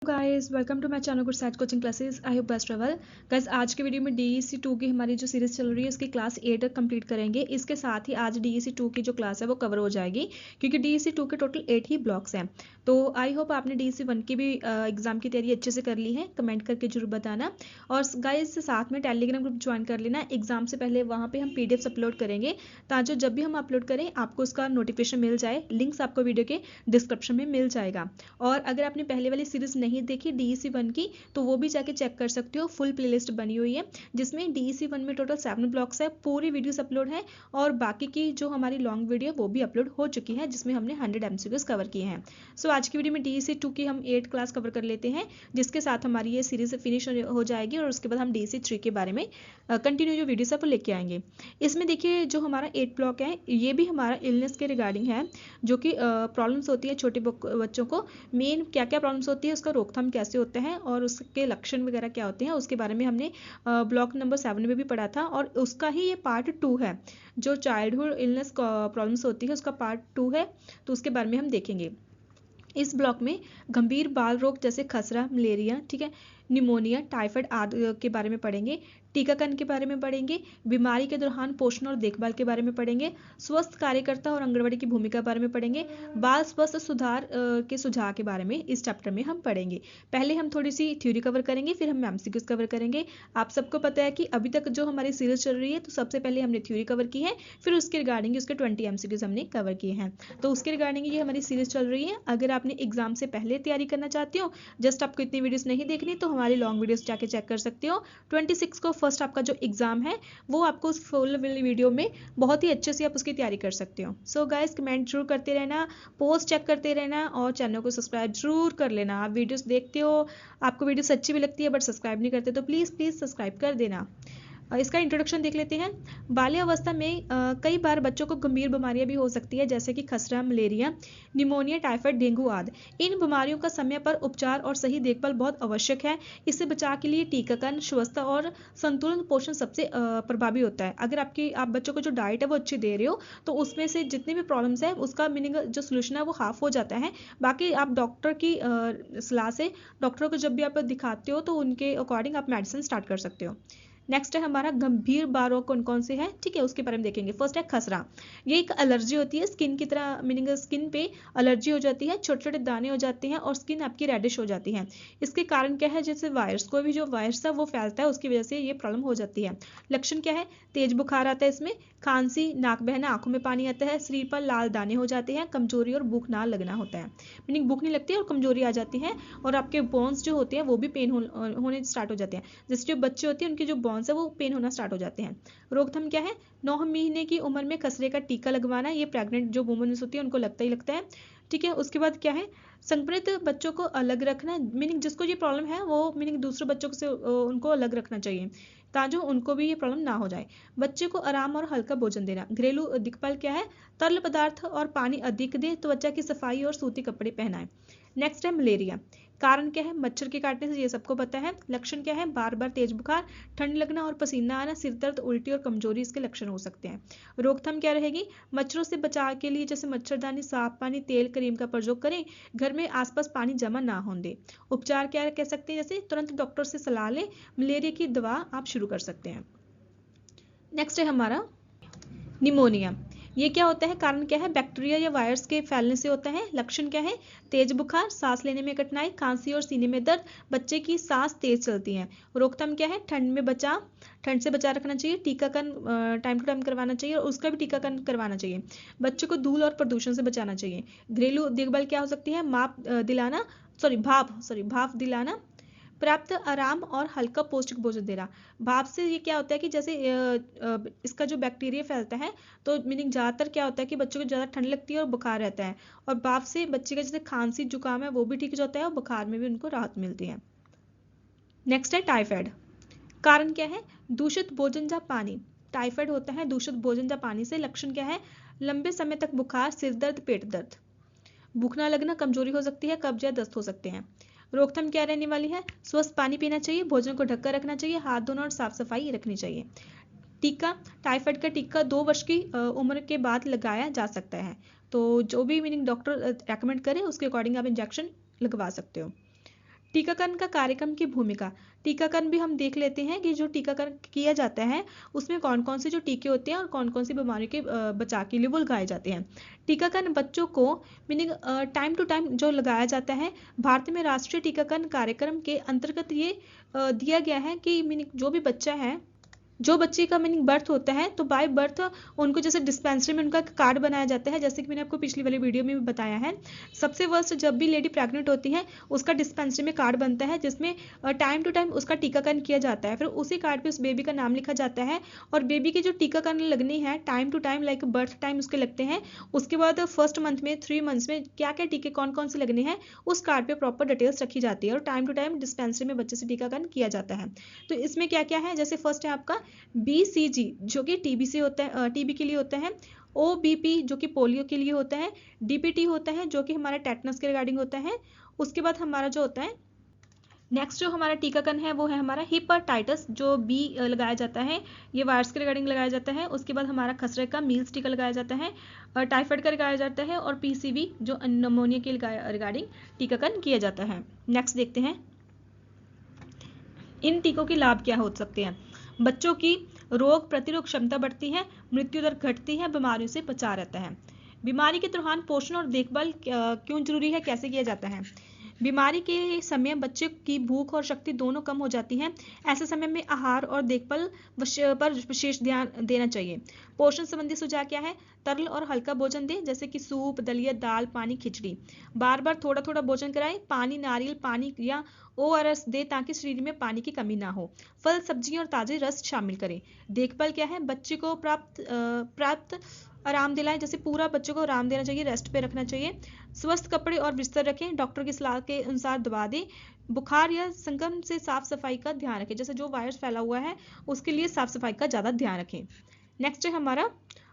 Guys welcome to my channel good side coaching classes. I hope best travel. Guys आज के video में DEC 2 की हमारी जो सीरीज चल रही है उसकी क्लास 8 कंप्लीट करेंगे। इसके साथ ही आज DEC 2 की जो क्लास है वो कवर हो जाएगी क्योंकि DEC 2 के टोटल 8 ही ब्लॉक्स हैं। तो आई होप आपने DEC 1 की भी एग्जाम की तैयारी अच्छे से कर ली है। कमेंट करके जरूर बताना और गाइस साथ में टेलीग्राम ग्रुप ज्वाइन कर लेना। एग्जाम से पहले वहाँ पे हम PDFs अपलोड करेंगे ताकि जब भी हम अपलोड करें आपको उसका नोटिफिकेशन मिल जाए। लिंक्स आपको वीडियो के डिस्क्रिप्शन में मिल जाएगा। और अगर आपने पहले वाली सीरीज नहीं देखी DEC 1 की तो वो भी जाके चेक कर सकते हो। फुल प्लेलिस्ट बनी हुई है जिसमें DEC 1 में टोटल 7 ब्लॉक्स है, पूरी वीडियोस अपलोड है और बाकी की जो हमारी लॉन्ग वीडियो वो भी अपलोड हो चुकी है जिसमें हमने 100 MCQs कवर किए हैं। सो आज की वीडियो में DEC 2 की हम 8 क्लास कवर कर लेते हैं जिसके साथ हमारी ये सीरीज फिनिश हो जाएगी और उसके बाद हम DEC 3 के बारे में कंटिन्यू जो वीडियोस है वो लेके आएंगे। इसमें देखिए जो हमारा 8 ब्लॉक है ये भी हमारा इलनेस के रिगार्डिंग है, जो कि प्रॉब्लम्स होती है छोटे बच्चों को। मेन क्या क्या प्रॉब्लम्स होती है, उसका रोकथाम कैसे होता है और उसके लक्षण वगैरह क्या होते हैं उसके बारे में हमने ब्लॉक नंबर 7 में भी पढ़ा था और उसका ही ये पार्ट 2 है। जो चाइल्डहुड इलनेस प्रॉब्लम्स होती है उसका पार्ट 2 है, तो उसके बारे में हम देखेंगे। इस ब्लॉक में गंभीर बाल रोग जैसे खसरा, मलेरिया, ठीक है, निमोनिया, टाइफाइड आदि के बारे में पढ़ेंगे। टीकाकरण के बारे में पढ़ेंगे। बीमारी के दौरान पोषण और देखभाल के बारे में पढ़ेंगे। स्वस्थ कार्यकर्ता और आंगनबाड़ी की भूमिका के बारे में पढ़ेंगे। बाल स्वास्थ्य सुधार के सुझाव के बारे में इस चैप्टर में हम पढ़ेंगे। पहले हम थोड़ी सी थ्योरी कवर करेंगे, फिर हम MCQs कवर करेंगे। आप सबको पता है कि अभी तक जो हमारी सीरीज चल रही है तो सबसे पहले हमने थ्योरी कवर की है, फिर उसके रिगार्डिंग उसके 20 MCQs हमने कवर किए हैं। तो उसके रिगार्डिंग ये हमारी सीरीज चल रही है। अगर आपने एग्जाम से पहले तैयारी करना चाहते हो, जस्ट आपको इतनी वीडियोस नहीं देखनी तो हमारी लॉन्ग वीडियोस जाके चेक कर सकते हो। 26 को फर्स्ट आपका जो एग्जाम है वो आपको उस फुल वीडियो में बहुत ही अच्छे से आप उसकी तैयारी कर सकते हो। सो गाइस कमेंट जरूर करते रहना, पोस्ट चेक करते रहना और चैनल को सब्सक्राइब जरूर कर लेना। आप वीडियोस देखते हो, आपको वीडियोस अच्छी भी लगती है बट सब्सक्राइब नहीं करते तो प्लीज़ प्लीज़ सब्सक्राइब कर देना। इसका इंट्रोडक्शन देख लेते हैं। बाल्यावस्था में कई बार बच्चों को गंभीर बीमारियां भी हो सकती है जैसे कि खसरा, मलेरिया, निमोनिया, टाइफाइड, डेंगू आदि। इन बीमारियों का समय पर उपचार और सही देखभाल बहुत आवश्यक है। इससे बचाव के लिए टीकाकरण, स्वस्थता और संतुलन पोषण सबसे प्रभावी होता है। अगर आप बच्चों को जो डाइट है वो अच्छी दे रहे हो तो उसमें से जितनी भी प्रॉब्लम्स है उसका मीनिंग जो सोल्यूशन है वो हाफ हो जाता है। बाकी आप डॉक्टर की सलाह से डॉक्टरों को जब भी आप दिखाते हो तो उनके अकॉर्डिंग आप मेडिसिन स्टार्ट कर सकते हो। नेक्स्ट है हमारा गंभीर बाल रोग कौन कौन से हैं, ठीक है, उसके बारे में देखेंगे। फर्स्ट है खसरा। ये एक एलर्जी होती है स्किन की तरह, मीनिंग स्किन पे एलर्जी हो जाती है, छोटे छोटे दाने हो जाते हैं और स्किन आपकी रेडिश हो जाती है। इसके कारण क्या है, जैसे वायरस, कोई भी जो वायरस है वो फैलता है उसकी वजह से ये प्रॉब्लम हो जाती है। लक्षण क्या है, तेज बुखार आता है इसमें, खांसी, नाक बहना, आंखों में पानी आता है, शरीर पर लाल दाने हो जाते हैं, कमजोरी और भूख ना लगना होता है। मीनिंग भूख नहीं लगती है और कमजोरी आ जाती है और आपके बोन्स जो होते हैं वो भी पेन होने स्टार्ट हो जाते हैं। जैसे जो बच्चे होते हैं उनके जो बोन्स है वो पेन होना स्टार्ट हो जाते हैं। रोकथाम क्या है, 9 महीने की उम्र में खसरे का टीका लगवाना। ये प्रेग्नेंट जो वुमेन्स होती है उनको लगता ही लगता है, ठीक है। उसके बाद क्या है, संक्रमित बच्चों को अलग रखना, मीनिंग जिसको ये प्रॉब्लम है वो मीनिंग दूसरे बच्चों से उनको अलग रखना चाहिए ताकि उनको भी ये प्रॉब्लम ना हो जाए। बच्चे को आराम और हल्का भोजन देना। घरेलू दिक्कत क्या है, तरल पदार्थ और पानी अधिक दे, त्वचा की सफाई और सूती कपड़े पहनाएं। नेक्स्ट है मलेरिया। कारण क्या है, मच्छर के काटने से, ये सबको पता है। लक्षण क्या है, बार बार तेज बुखार, ठंड लगना और पसीना आना, सिर दर्द, उल्टी और कमजोरी इसके लक्षण हो सकते हैं। रोकथाम क्या रहेगी, मच्छरों से बचाव के लिए जैसे मच्छरदानी, साफ पानी, तेल, क्रीम का प्रयोग करें। घर में आसपास पानी जमा ना होने दें। उपचार क्या कह सकते हैं, जैसे तुरंत डॉक्टर से सलाह लें, मलेरिया की दवा आप शुरू कर सकते हैं। नेक्स्ट है हमारा निमोनिया। ये क्या होता है, कारण क्या है, बैक्टीरिया या वायरस के फैलने से होता है। लक्षण क्या है, तेज बुखार, सांस लेने में कठिनाई, खांसी और सीने में दर्द, बच्चे की सांस तेज चलती है। रोकथाम क्या है, ठंड में बचाव, ठंड से बचा रखना चाहिए, टीकाकरण टाइम टू टाइम करवाना चाहिए और उसका भी टीकाकरण करवाना चाहिए। बच्चे को धूल और प्रदूषण से बचाना चाहिए। घरेलू देखभाल क्या हो सकती है, भाप दिलाना, पर्याप्त आराम और हल्का पौष्टिक भोजन देना। भाप से ये क्या होता है कि जैसे इसका जो बैक्टीरिया फैलता है तो मीनिंग ज़्यादातर क्या होता है कि बच्चों को ज़्यादा ठंड लगती है और बुखार रहता है और भाप से बच्चे का जैसे खांसी जुकाम है वो भी ठीक हो जाता है और बुखार में भी उनको राहत मिलती है। नेक्स्ट है टाइफाइड। कारण क्या है, दूषित भोजन या पानी। टाइफाइड होता है दूषित भोजन या पानी से। लक्षण क्या है, लंबे समय तक बुखार, सिर दर्द, पेट दर्द, भूख ना लगना, कमजोरी हो सकती है, कब्ज या दस्त हो सकते हैं। रोकथाम क्या रहने वाली है, स्वस्थ पानी पीना चाहिए, भोजन को ढककर रखना चाहिए, हाथ धोना और साफ सफाई रखनी चाहिए। टीका, टाइफाइड का टीका 2 वर्ष की उम्र के बाद लगाया जा सकता है। तो जो भी मीनिंग डॉक्टर रेकमेंड करे उसके अकॉर्डिंग आप इंजेक्शन लगवा सकते हो। टीकाकरण का कार्यक्रम की भूमिका। टीकाकरण भी हम देख लेते हैं कि जो टीकाकरण किया जाता है उसमें कौन कौन से जो टीके होते हैं और कौन कौन सी बीमारियों के बचाव के लिए वो लगाए जाते हैं। टीकाकरण बच्चों को मीनिंग टाइम टू टाइम जो लगाया जाता है। भारत में राष्ट्रीय टीकाकरण कार्यक्रम के अंतर्गत ये दिया गया है कि मीनिंग जो बच्चे का मीनिंग बर्थ होता है तो बाय बर्थ उनको जैसे डिस्पेंसरी में उनका कार्ड बनाया जाता है, जैसे कि मैंने आपको पिछली वाली वीडियो में भी बताया है। सबसे फर्स्ट जब भी लेडी प्रेग्नेंट होती है उसका डिस्पेंसरी में कार्ड बनता है जिसमें टाइम टू टाइम उसका टीकाकरण किया जाता है। फिर उसी कार्ड पे उस बेबी का नाम लिखा जाता है और बेबी के जो टीकाकरण लगनी है time to time like birth time उसके लगते हैं। उसके बाद फर्स्ट मंथ में 3 मंथ्स में क्या क्या टीके कौन कौन से लगने हैं उस कार्ड पे प्रॉपर डिटेल्स रखी जाती है और टाइम टू टाइम डिस्पेंसरी में बच्चे से टीकाकरण किया जाता है। तो इसमें क्या क्या है, जैसे फर्स्ट है आपका BCG जो कि टीबी से होता है, टीबी के लिए होता है। OBP जो कि पोलियो के लिए होता है। DPT होता है जो कि हमारा टेटनस के रिगार्डिंग होता है। उसके बाद हमारा जो होता है नेक्स्ट जो हमारा टीकाकरण है वो है हमारा हेपेटाइटिस जो बी लगाया जाता है, ये वायरस के रिगार्डिंग लगाया जाता है। उसके बाद हमारा खसरे का मील्स टीका लगाया जाता है, टाइफाइड का लगाया जाता है और PCV जो निमोनिया के रिगार्डिंग टीकाकरण किया जाता है। नेक्स्ट देखते हैं इन टीकों के लाभ क्या हो सकते हैं। बच्चों की रोग प्रतिरोध क्षमता बढ़ती है, मृत्यु दर घटती है, बीमारियों से बचा रहता है। बीमारी के दौरान पोषण और देखभाल क्यों जरूरी है, कैसे किया जाता है। बीमारी के समय बच्चे की भूख और शक्ति दोनों कम हो जाती हैं। ऐसे समय में आहार और देखभाल पर विशेष ध्यान देना चाहिए। पोषण संबंधी सुझाव क्या है, तरल और हल्का भोजन दें जैसे कि सूप, दलिया, दाल, पानी, खिचड़ी। बार बार थोड़ा थोड़ा भोजन कराएं। पानी, नारियल पानी या ORS दे ताकि शरीर में पानी की कमी ना हो। फल, सब्जियां और ताजे रस शामिल करें। देखभाल क्या है, बच्चे को प्राप्त आराम दिलाएं, जैसे पूरा बच्चों को आराम देना चाहिए, रेस्ट पे रखना चाहिए। स्वस्थ कपड़े और बिस्तर रखें, डॉक्टर की सलाह के अनुसार दबा दें। बुखार या संक्रमण से साफ सफाई का ध्यान रखें, जैसे जो वायरस फैला हुआ है उसके लिए साफ सफाई का ज़्यादा ध्यान रखें। नेक्स्ट है हमारा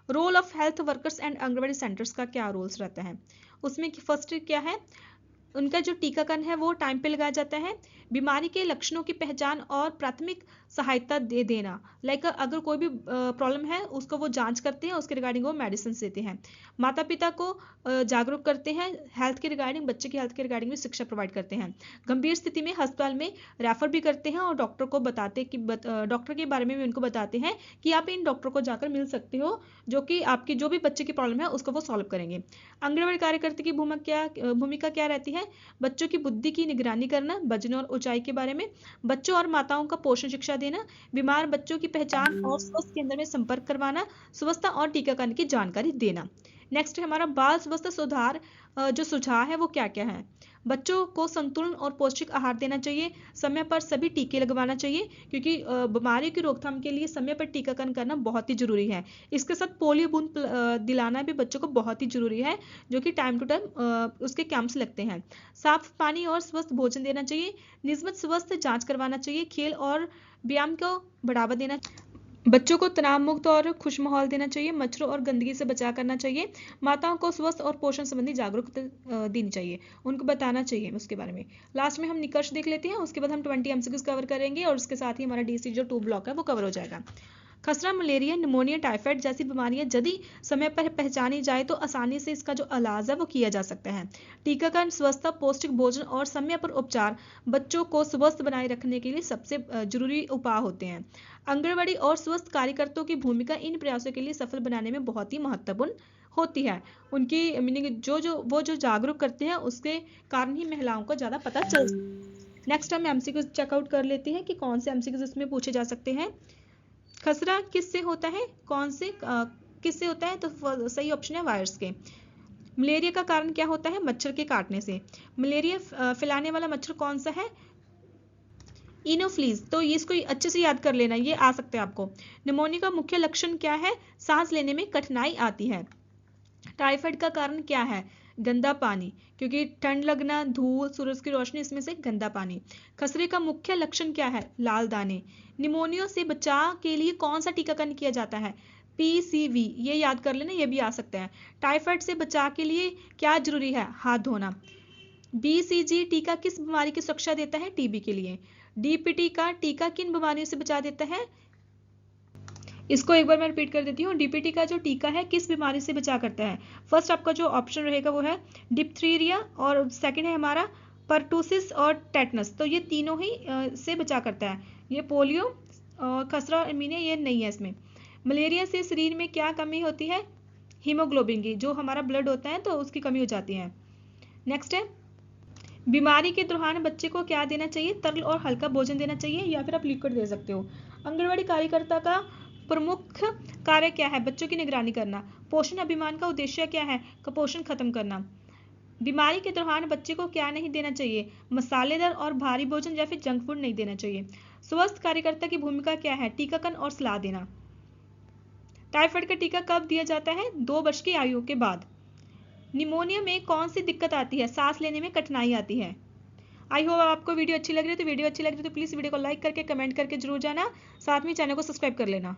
role of health workers and anganwadi centres का क्या रोल्स रहता है। उसमें फर्स्ट क्या है, उनका जो टीकाकरण है वो टाइम पे लगाया जाता है। बीमारी के लक्षणों की पहचान और प्राथमिक सहायता दे देना, लाइक अगर कोई भी प्रॉब्लम है उसको वो जांच करते हैं, उसके रिगार्डिंग वो मेडिसिन देते हैं। माता पिता को जागरूक करते हैं, हेल्थ के रिगार्डिंग, बच्चे की हेल्थ के रिगार्डिंग भी शिक्षा प्रोवाइड करते हैं। गंभीर स्थिति में अस्पताल में रेफर भी करते हैं और डॉक्टर को बताते कि डॉक्टर के बारे में भी उनको बताते हैं कि आप इन डॉक्टर को जाकर मिल सकते हो जो कि आपकी जो भी बच्चे की प्रॉब्लम है उसको वो सॉल्व करेंगे। आंगनबाड़ी कार्यकर्ता की भूमिका क्या रहती है, बच्चों की बुद्धि की निगरानी करना, वजन और ऊंचाई के बारे में, बच्चों और माताओं का पोषण शिक्षा देना, बीमार बच्चों की पहचान और स्वास्थ्य केंद्र में संपर्क करवाना, स्वास्थ्य और टीकाकरण की जानकारी देना। नेक्स्ट है हमारा बाल स्वास्थ्य सुधार जो सुझाव है वो क्या क्या है। बच्चों को संतुलन और पौष्टिक आहार देना चाहिए, समय पर सभी टीके लगवाना चाहिए क्योंकि बीमारियों की रोकथाम के लिए समय पर टीकाकरण करना बहुत ही जरूरी है। इसके साथ पोलियो बूंद दिलाना भी बच्चों को बहुत ही जरूरी है जो कि टाइम टू टाइम उसके कैंप्स लगते हैं। साफ पानी और स्वस्थ भोजन देना चाहिए, नियमित स्वास्थ्य जांच करवाना चाहिए, खेल और व्यायाम को बढ़ावा देना चाहिए। बच्चों को तनाव मुक्त और खुश माहौल देना चाहिए, मच्छरों और गंदगी से बचाव करना चाहिए। माताओं को स्वस्थ और पोषण संबंधी जागरूकता देनी चाहिए, उनको बताना चाहिए उसके बारे में। लास्ट में हम निष्कर्ष देख लेते हैं, उसके बाद हम 20 MCQs कवर करेंगे और उसके साथ ही हमारा DC जो 2 ब्लॉक है वो कवर हो जाएगा। खसरा, मलेरिया, निमोनिया, टाइफाइड जैसी बीमारियां यदि समय पर पहचानी जाए तो आसानी से इसका जो इलाज है वो किया जा सकता है। टीकाकरण, स्वच्छता, पौष्टिक भोजन और समय पर उपचार बच्चों को स्वस्थ बनाए रखने के लिए सबसे जरूरी उपाय होते हैं। आंगनबाड़ी और स्वास्थ्य कार्यकर्ताओं की भूमिका इन प्रयासों के लिए सफल बनाने में बहुत ही महत्वपूर्ण होती है। उनकी मीनिंग वो जो जागरूक करते हैं उसके कारण ही महिलाओं को ज्यादा पता चल। नेक्स्ट हम MCQ चेकआउट कर लेते हैं कि कौन से MCQ इसमें पूछे जा सकते हैं। खसरा किससे होता है, कौन से किससे होता है, तो सही ऑप्शन है वायरस के। मलेरिया का कारण क्या होता है, मच्छर के काटने से। मलेरिया फैलाने वाला मच्छर कौन सा है, इनोफ्लीज, तो ये इसको अच्छे से याद कर लेना, ये आ सकते हैं आपको। निमोनिया का मुख्य लक्षण क्या है, सांस लेने में कठिनाई आती है। टाइफाइड का कारण क्या है, गंदा पानी, क्योंकि ठंड लगना, धूल, सूरज की रोशनी, इसमें से गंदा पानी। खसरे का मुख्य लक्षण क्या है, लाल दाने। निमोनिया से बचाव के लिए कौन सा टीकाकरण किया जाता है, PCV, ये याद कर लेना, ये भी आ सकता है। टाइफाइड से बचाव के लिए क्या जरूरी है, हाथ धोना। BCG टीका किस बीमारी की सुरक्षा देता है, TB के लिए। DPT का टीका किन बीमारियों से बचा देता है, इसको एक बार मैं रिपीट कर देती हूँ। DPT का जो टीका है किस बीमारी से बचा करता है। फर्स्ट आपका जो ऑप्शन रहेगा वो है डिप्थीरिया और सेकंड है हमारा परटूसिस और टेटनस, तो ये तीनों ही से बचा करता है। ये पोलियो, खसरा और एनीमिया ये नहीं है इसमें। मलेरिया से शरीर में क्या कमी होती है? हीमोग्लोबिन की, जो हमारा ब्लड होता है तो उसकी कमी हो जाती है। नेक्स्ट है, बीमारी के दौरान बच्चे को क्या देना चाहिए? तरल और हल्का भोजन देना चाहिए या फिर आप लिक्विड दे सकते हो। आंगनवाड़ी कार्यकर्ता का प्रमुख कार्य क्या है? बच्चों की निगरानी करना। पोषण अभियान का उद्देश्य क्या है? कुपोषण खत्म करना। बीमारी के दौरान बच्चे को क्या नहीं देना चाहिए? मसालेदार और भारी भोजन या फिर जंक फूड नहीं देना चाहिए। स्वास्थ्य कार्यकर्ता की भूमिका क्या है? टीकाकरण और सलाह देना। टाइफाइड का टीका कब दिया जाता है? 2 वर्ष की आयु के बाद। निमोनिया में कौन सी दिक्कत आती है? सांस लेने में कठिनाई आती है। आई होप आपको वीडियो अच्छी लग रही है, तो वीडियो अच्छी लग रही है तो प्लीज़ वीडियो को लाइक करके कमेंट करके जरूर जाना, साथ में चैनल को सब्सक्राइब कर लेना।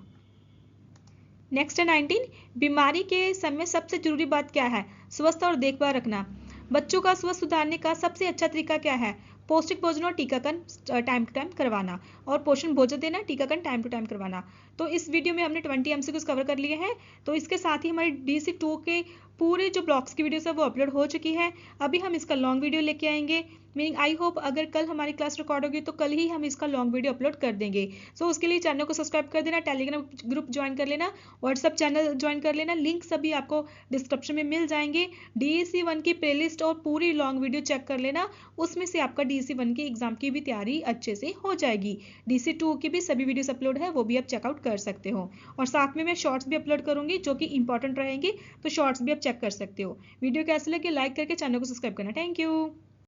नेक्स्ट है 19, बीमारी के समय सबसे जरूरी बात क्या है? स्वस्थ और देखभाल रखना। बच्चों का स्वास्थ्य सुधारने का सबसे अच्छा तरीका क्या है? पौष्टिक भोजन और टीकाकरण टाइम टू टाइम करवाना, और पोषण भोजन देना, टीकाकरण टाइम टू टाइम करवाना। तो इस वीडियो में हमने 20 MCQs कवर कर लिए हैं। तो इसके साथ ही हमारी DC2 के पूरे जो ब्लॉक्स की वीडियोस है वो अपलोड हो चुकी है। अभी हम इसका लॉन्ग वीडियो लेके आएंगे, मीनिंग आई होप अगर कल हमारी क्लास रिकॉर्ड होगी तो कल ही हम इसका लॉन्ग वीडियो अपलोड कर देंगे। सो उसके लिए चैनल को सब्सक्राइब कर देना, टेलीग्राम ग्रुप ज्वाइन कर लेना, व्हाट्सअप चैनल ज्वाइन कर लेना, लिंक सभी आपको डिस्क्रिप्शन में मिल जाएंगे। DEC1 की प्लेलिस्ट और पूरी लॉन्ग वीडियो चेक कर लेना, उसमें से आपका DEC1 की एग्जाम की भी तैयारी अच्छे से हो जाएगी। DC2 की भी सभी वीडियोस अपलोड है, वो भी आप चेकआउट कर सकते हो, और साथ में मैं शॉर्ट्स भी अपलोड करूंगी जो कि इंपॉर्टेंट रहेंगे, तो शॉर्ट्स भी आप चेक कर सकते हो। वीडियो कैसे लगे लाइक करके चैनल को सब्सक्राइब करना। Thank you.